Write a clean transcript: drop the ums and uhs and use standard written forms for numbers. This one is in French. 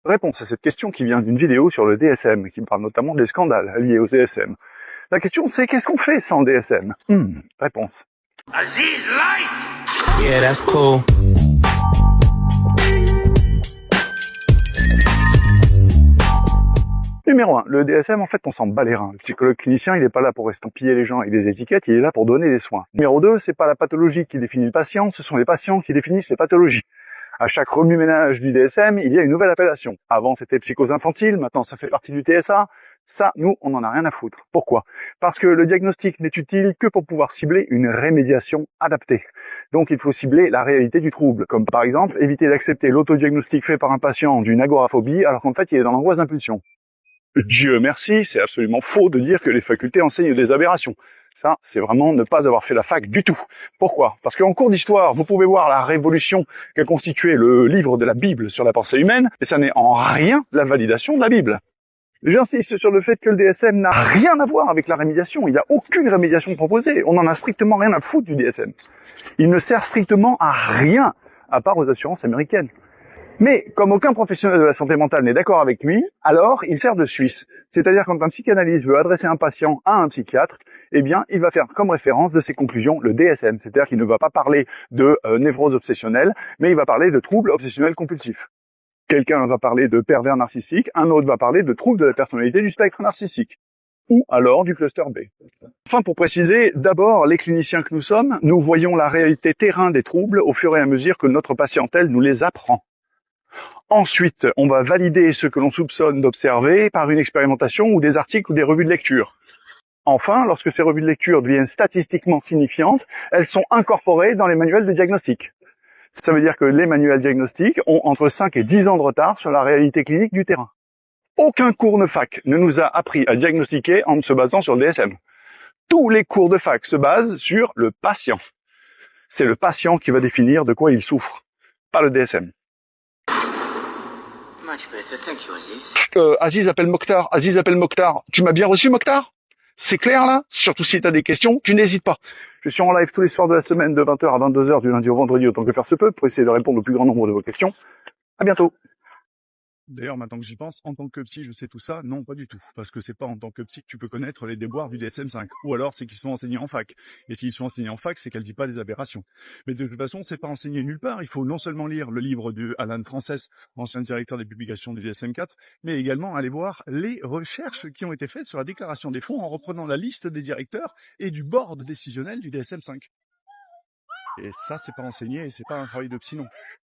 Réponse à cette question qui vient d'une vidéo sur le DSM, qui me parle notamment des scandales liés au DSM. La question c'est qu'est-ce qu'on fait sans le DSM? Réponse. Aziz Light! Yeah, that's cool. Numéro 1, le DSM, en fait, on s'en bat les reins. Le psychologue clinicien, il n'est pas là pour estampiller les gens avec des étiquettes, il est là pour donner des soins. Numéro 2, c'est pas la pathologie qui définit le patient, ce sont les patients qui définissent les pathologies. À chaque remue-ménage du DSM, il y a une nouvelle appellation. Avant, c'était psychose infantile, maintenant ça fait partie du TSA. Ça, nous, on n'en a rien à foutre. Pourquoi? Parce que le diagnostic n'est utile que pour pouvoir cibler une rémédiation adaptée. Donc il faut cibler la réalité du trouble, comme par exemple éviter d'accepter l'autodiagnostic fait par un patient d'une agoraphobie alors qu'en fait il est dans l'angoisse d'impulsion. Dieu merci, c'est absolument faux de dire que les facultés enseignent des aberrations. Ça, c'est vraiment ne pas avoir fait la fac du tout. Pourquoi? Parce qu'en cours d'histoire, vous pouvez voir la révolution qu'a constitué le livre de la Bible sur la pensée humaine, et ça n'est en rien la validation de la Bible. J'insiste sur le fait que le DSM n'a rien à voir avec la rémédiation. Il n'y a aucune rémédiation proposée. On n'en a strictement rien à foutre du DSM. Il ne sert strictement à rien, à part aux assurances américaines. Mais comme aucun professionnel de la santé mentale n'est d'accord avec lui, alors il sert de Suisse. C'est-à-dire quand un psychanalyste veut adresser un patient à un psychiatre, eh bien il va faire comme référence de ses conclusions le DSM. C'est-à-dire qu'il ne va pas parler de névrose obsessionnelle, mais il va parler de troubles obsessionnels compulsifs. Quelqu'un va parler de pervers narcissique, un autre va parler de troubles de la personnalité du spectre narcissique. Ou alors du cluster B. Enfin, pour préciser, d'abord, les cliniciens que nous sommes, nous voyons la réalité terrain des troubles au fur et à mesure que notre patientèle nous les apprend. Ensuite, on va valider ce que l'on soupçonne d'observer par une expérimentation ou des articles ou des revues de lecture. Enfin, lorsque ces revues de lecture deviennent statistiquement signifiantes, elles sont incorporées dans les manuels de diagnostic. Ça veut dire que les manuels diagnostiques ont entre 5 et 10 ans de retard sur la réalité clinique du terrain. Aucun cours de fac ne nous a appris à diagnostiquer en se basant sur le DSM. Tous les cours de fac se basent sur le patient. C'est le patient qui va définir de quoi il souffre, pas le DSM. Aziz appelle Mokhtar. Aziz appelle Mokhtar. Tu m'as bien reçu, Mokhtar? C'est clair, là? Surtout si t'as des questions, tu n'hésites pas. Je suis en live tous les soirs de la semaine de 20h à 22h du lundi au vendredi autant que faire se peut pour essayer de répondre au plus grand nombre de vos questions. À bientôt. D'ailleurs, maintenant que j'y pense, en tant que psy, je sais tout ça? Non, pas du tout. Parce que c'est pas en tant que psy que tu peux connaître les déboires du DSM-5. Ou alors, c'est qu'ils sont enseignés en fac. Et s'ils sont enseignés en fac, c'est qu'elle dit pas des aberrations. Mais de toute façon, c'est pas enseigné nulle part. Il faut non seulement lire le livre de Alan Frances, ancien directeur des publications du DSM-4, mais également aller voir les recherches qui ont été faites sur la déclaration des fonds en reprenant la liste des directeurs et du board décisionnel du DSM-5. Et ça, c'est pas enseigné et c'est pas un travail de psy non plus.